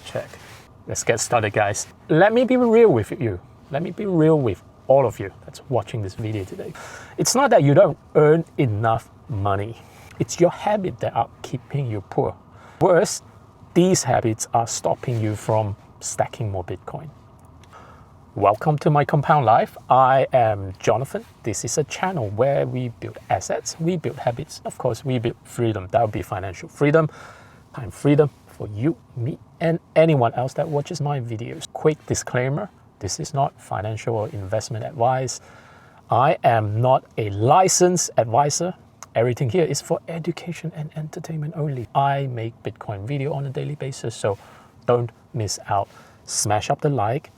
check. Let's get started, guys. Let me be real with you. Let me be real with all of you that's watching this video today. It's not that you don't earn enough money. It's your habit that are keeping you poor. Worse, these habits are stopping you from stacking more Bitcoin. Welcome to my Compound Life. I am Jonathan. This is a channel where we build assets, we build habits, of course, we build freedom. That would be financial freedom, time freedom for you, me, and anyone else that watches my videos. Quick disclaimer, this is not financial or investment advice. I am not a licensed advisor. Everything here is for education and entertainment only. I make Bitcoin video on a daily basis, so don't miss out. Smash up the like,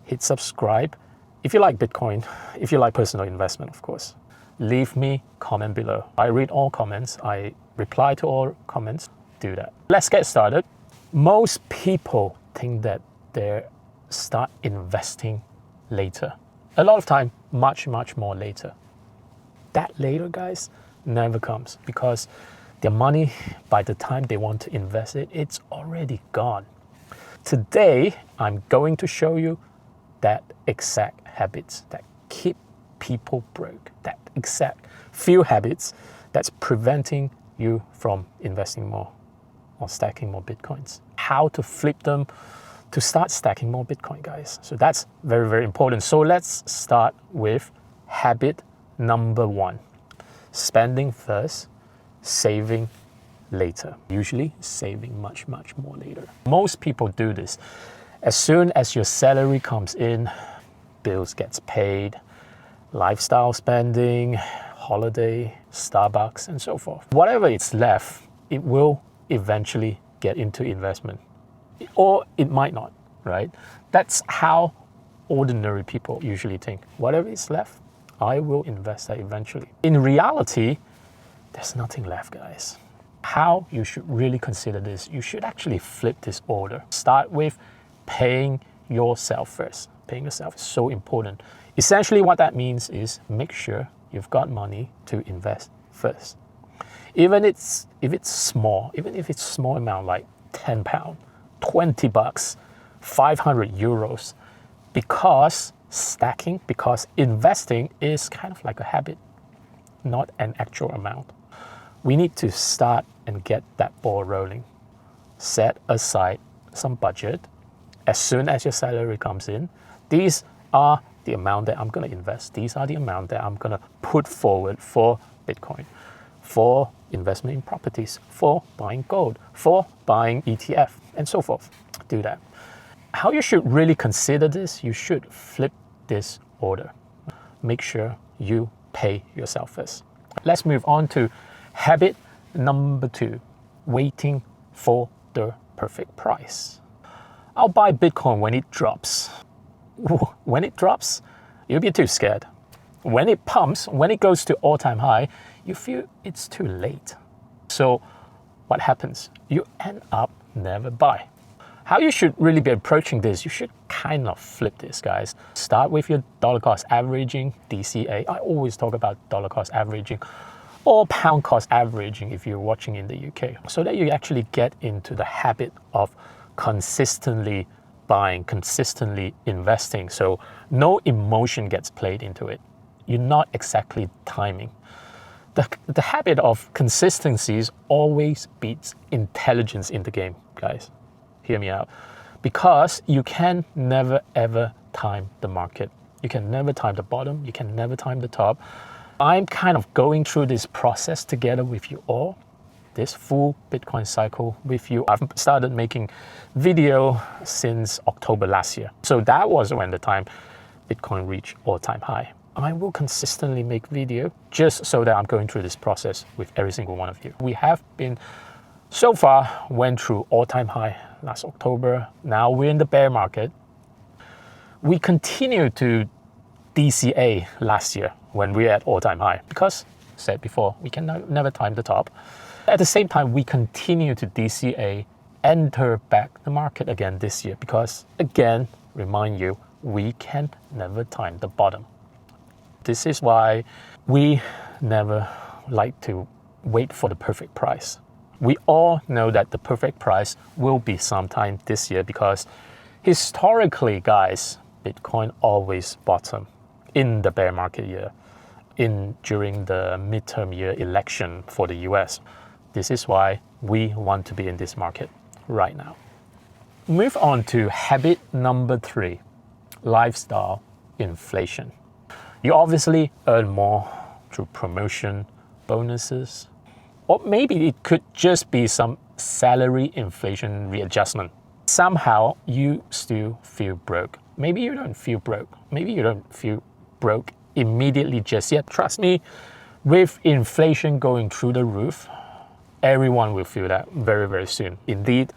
hit subscribe. If you like Bitcoin, if you like personal investment, of course, leave me comment below. I read all comments. I reply to all comments. Do that. Let's get started. Most people think that they start investing later. A lot of time, much more later. That later, guys, never comes because their money, by the time they want to invest it, it's already gone. Today, I'm going to show you that exact habits that keep people broke, that exact few habits that's preventing you from investing more or stacking more Bitcoins. How to flip them to start stacking more Bitcoin, guys. So that's very important. So let's start with habit number 1. Spending first, saving later. Usually saving much more later. Most people do this. As soon as your salary comes in, bills gets paid, lifestyle spending, holiday, Starbucks, and so forth. Whatever it's left, it will eventually get into investment. Or it might not, right? That's how ordinary people usually think. Whatever is left, I will invest that eventually. In reality, there's nothing left, guys. How you should really consider this, you should actually flip this order. Start with paying yourself first. Paying yourself is so important. Essentially what that means is make sure you've got money to invest first. Even if it's small amount like £10, $20, 500 euros, because investing is kind of like a habit, not an actual amount. We need to start and get that ball rolling. Set aside some budget. As soon as your salary comes in, these are the amount that I'm going to invest. These are the amount that I'm going to put forward for Bitcoin, for investment in properties, for buying gold, for buying ETF, and so forth. Do that. How you should really consider this, you should flip this order. Make sure you pay yourself first. Let's move on to habit number 2, waiting for the perfect price. I'll buy Bitcoin when it drops. When it drops, you'll be too scared. When it pumps, when it goes to all-time high, you feel it's too late. So what happens? You end up never buy. How you should really be approaching this, you should kind of flip this, guys. Start with your dollar cost averaging, DCA. I always talk about dollar cost averaging or pound cost averaging if you're watching in the UK, so that you actually get into the habit of consistently buying, consistently investing. So no emotion gets played into it. You're not exactly timing. The habit of consistencies always beats intelligence in the game, guys. Hear me out. Because you can never ever time the market. You can never time the bottom. You can never time the top. I'm kind of going through this process together with you all. This full Bitcoin cycle with you. I've started making video since October last year. So that was when the time Bitcoin reached all-time high. I will consistently make video just so that I'm going through this process with every single one of you. We have been, so far, went through all-time high last October. Now we're in the bear market. We continued to DCA last year when we're at all-time high because, said before, we can never time the top. At the same time, we continue to DCA, enter back the market again this year because, again, remind you, we can never time the bottom. This is why we never like to wait for the perfect price. We all know that the perfect price will be sometime this year because historically, guys, Bitcoin always bottom in the bear market year, during the midterm year election for the US. This is why we want to be in this market right now. Move on to habit number 3, lifestyle inflation. You obviously earn more through promotion, bonuses, or maybe it could just be some salary inflation readjustment. Somehow you still feel broke. Maybe you don't feel broke. Maybe you don't feel broke immediately just yet. Trust me, with inflation going through the roof, everyone will feel that very, very soon. Indeed,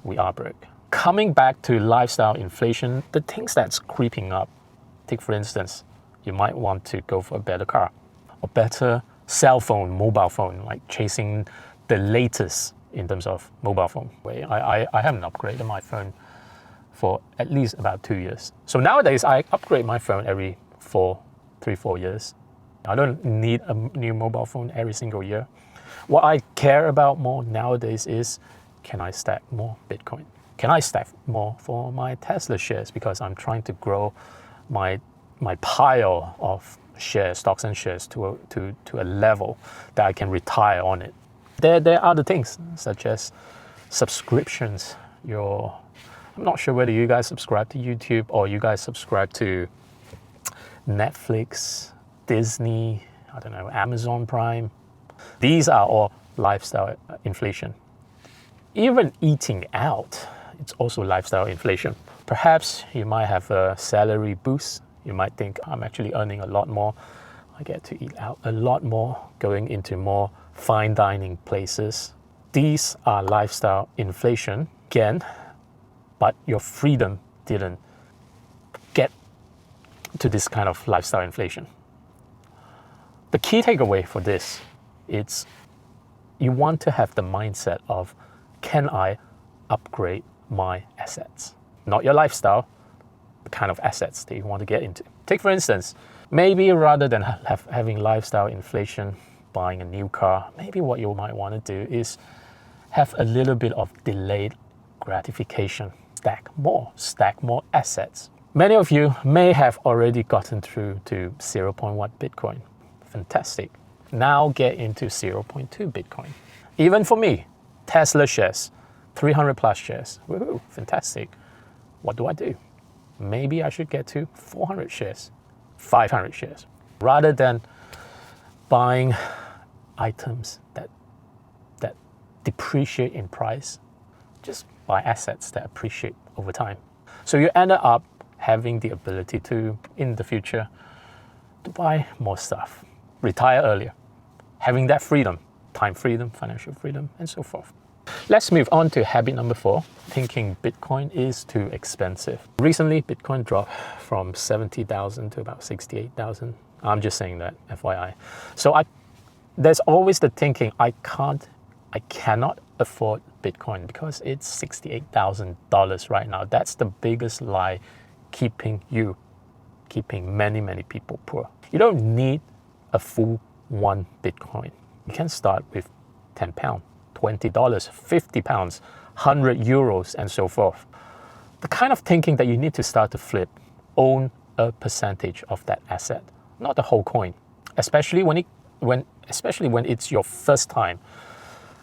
we are broke. Coming back to lifestyle inflation, the things that's creeping up. Take for instance, you might want to go for a better car, or better cell phone, mobile phone, like chasing the latest in terms of mobile phone. I haven't upgraded my phone for at least about 2 years. So nowadays I upgrade my phone every 3-4 years. I don't need a new mobile phone every single year. What I care about more nowadays is, can I stack more Bitcoin? Can I stack more for my Tesla shares? Because I'm trying to grow my pile of shares, stocks and shares to a level that I can retire on it. There are other things such as subscriptions. I'm not sure whether you guys subscribe to YouTube or you guys subscribe to Netflix, Disney, I don't know, Amazon Prime. These are all lifestyle inflation. Even eating out, it's also lifestyle inflation. Perhaps you might have a salary boost. You might think, I'm actually earning a lot more. I get to eat out a lot more, going into more fine dining places. These are lifestyle inflation again, but your freedom didn't get to this kind of lifestyle inflation. The key takeaway for this is you want to have the mindset of, can I upgrade my assets? Not your lifestyle, the kind of assets that you want to get into. Take for instance, maybe rather than having lifestyle inflation, buying a new car, maybe what you might want to do is have a little bit of delayed gratification. Stack more assets. Many of you may have already gotten through to 0.1 Bitcoin. Fantastic. Now get into 0.2 Bitcoin. Even for me, Tesla shares, 300 plus shares. Woohoo, fantastic. What do I do? Maybe I should get to 400 shares, 500 shares, rather than buying items that depreciate in price. Just buy assets that appreciate over time. So you end up having the ability to, in the future, to buy more stuff, retire earlier, having that freedom, time freedom, financial freedom, and so forth. Let's move on to habit number 4, thinking Bitcoin is too expensive. Recently, Bitcoin dropped from 70,000 to about 68,000. I'm just saying that, FYI. So there's always the thinking, I cannot afford Bitcoin because it's $68,000 right now. That's the biggest lie keeping many, many people poor. You don't need a full 1 Bitcoin. You can start with £10, $20, £50, 100 euros, and so forth. The kind of thinking that you need to start to flip, own a percentage of that asset, not the whole coin, especially when it's your first time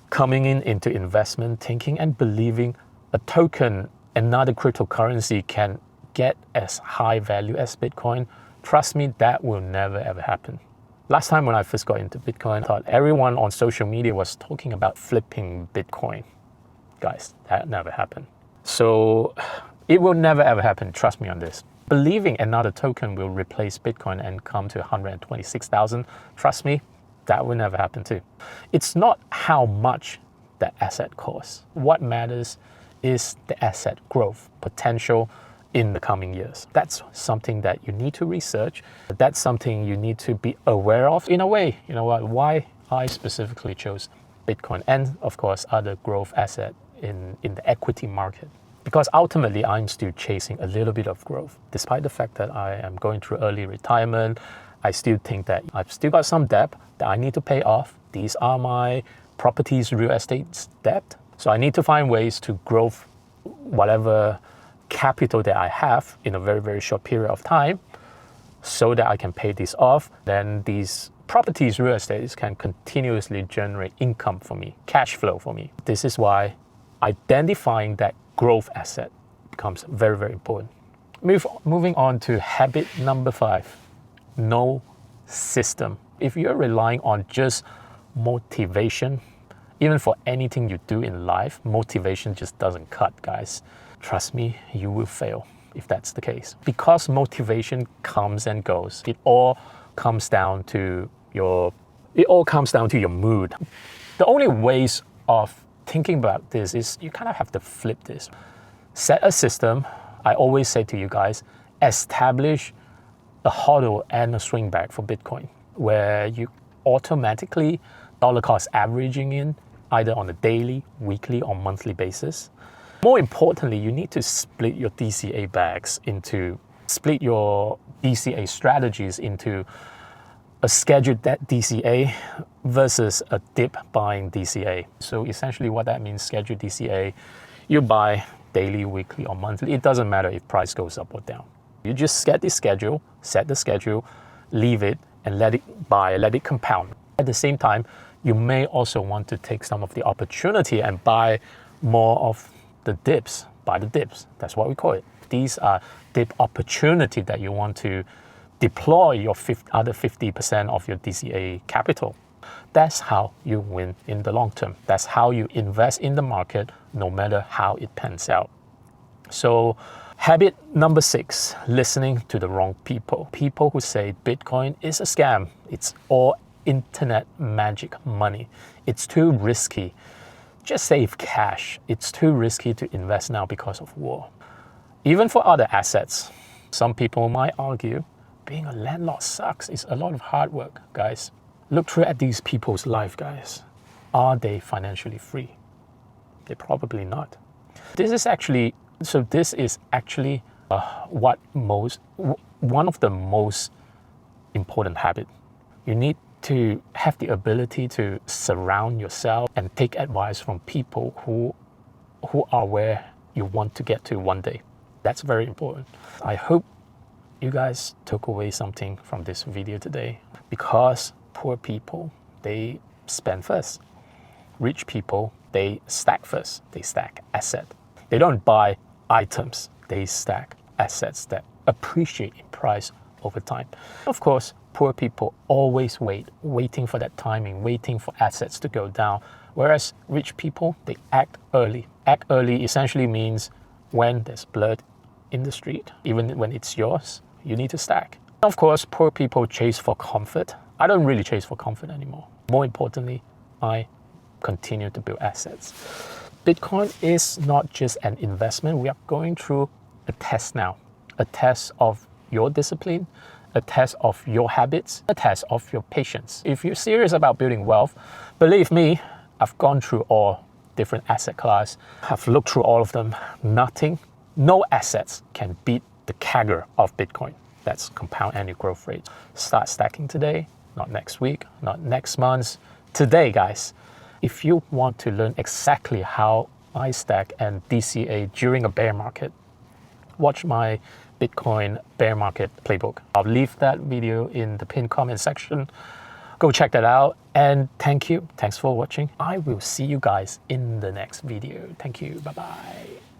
coming into investment thinking and believing a token, another cryptocurrency can get as high value as Bitcoin. Trust me, that will never ever happen. Last time when I first got into Bitcoin, I thought everyone on social media was talking about flipping Bitcoin. Guys, that never happened. So it will never ever happen, trust me on this. Believing another token will replace Bitcoin and come to 126,000, trust me, that will never happen too. It's not how much the asset costs. What matters is the asset growth potential in the coming years. That's something that you need to research. That's something you need to be aware of in a way. You know what? Why I specifically chose Bitcoin and of course other growth asset in the equity market. Because ultimately I'm still chasing a little bit of growth. Despite the fact that I am going through early retirement, I still think that I've still got some debt that I need to pay off. These are my properties, real estate debt. So I need to find ways to grow whatever capital that I have in a very, very short period of time so that I can pay this off. Then these properties, real estate can continuously generate income for me, cash flow for me. This is why identifying that growth asset becomes very, very important. Moving on to habit number 5, no system. If you're relying on just motivation, even for anything you do in life, motivation just doesn't cut, guys. Trust me, you will fail if that's the case. Because motivation comes and goes. It all comes down to your mood. The only ways of thinking about this is you kind of have to flip this. Set a system. I always say to you guys, establish a hodl and a swing back for Bitcoin, where you automatically dollar cost averaging in either on a daily, weekly, or monthly basis. More importantly, you need to split your DCA split your DCA strategies into a scheduled DCA versus a dip buying DCA. So essentially what that means, scheduled DCA, you buy daily, weekly, or monthly. It doesn't matter if price goes up or down. You just set the schedule, leave it, and let it compound. At the same time, you may also want to take some of the opportunity and buy more of the dips. Buy the dips. That's what we call it. These are dip opportunity that you want to deploy your other 50% of your DCA capital. That's how you win in the long term. That's how you invest in the market, no matter how it pans out. So habit number 6, listening to the wrong people. People who say Bitcoin is a scam. It's all internet magic money. It's too risky. Just save cash. It's too risky to invest now because of war. Even for other assets, some people might argue being a landlord sucks. It's a lot of hard work, guys. Look through at these people's life, guys. Are they financially free? They're probably not. This is actually one of the most important habits. You need to have the ability to surround yourself and take advice from people who are where you want to get to one day. That's very important. I hope you guys took away something from this video today, because poor people, they spend first. Rich people, they stack first. They stack asset. They don't buy items. They stack assets that appreciate in price over time. Of course, poor people always waiting for that timing, waiting for assets to go down. Whereas rich people, they act early. Act early essentially means when there's blood in the street, even when it's yours, you need to stack. Of course, poor people chase for comfort. I don't really chase for comfort anymore. More importantly, I continue to build assets. Bitcoin is not just an investment. We are going through a test now, a test of your discipline, a test of your habits, a test of your patience. If you're serious about building wealth, believe me, I've gone through all different asset classes. I've looked through all of them. No assets can beat the CAGR of Bitcoin. That's compound annual growth rate. Start stacking today, not next week, not next month. Today, guys. If you want to learn exactly how I stack and DCA during a bear market, watch my Bitcoin bear market playbook. I'll leave that video in the pinned comment section. Go check that out. And thank you. Thanks for watching. I will see you guys in the next video. Thank you. Bye-bye.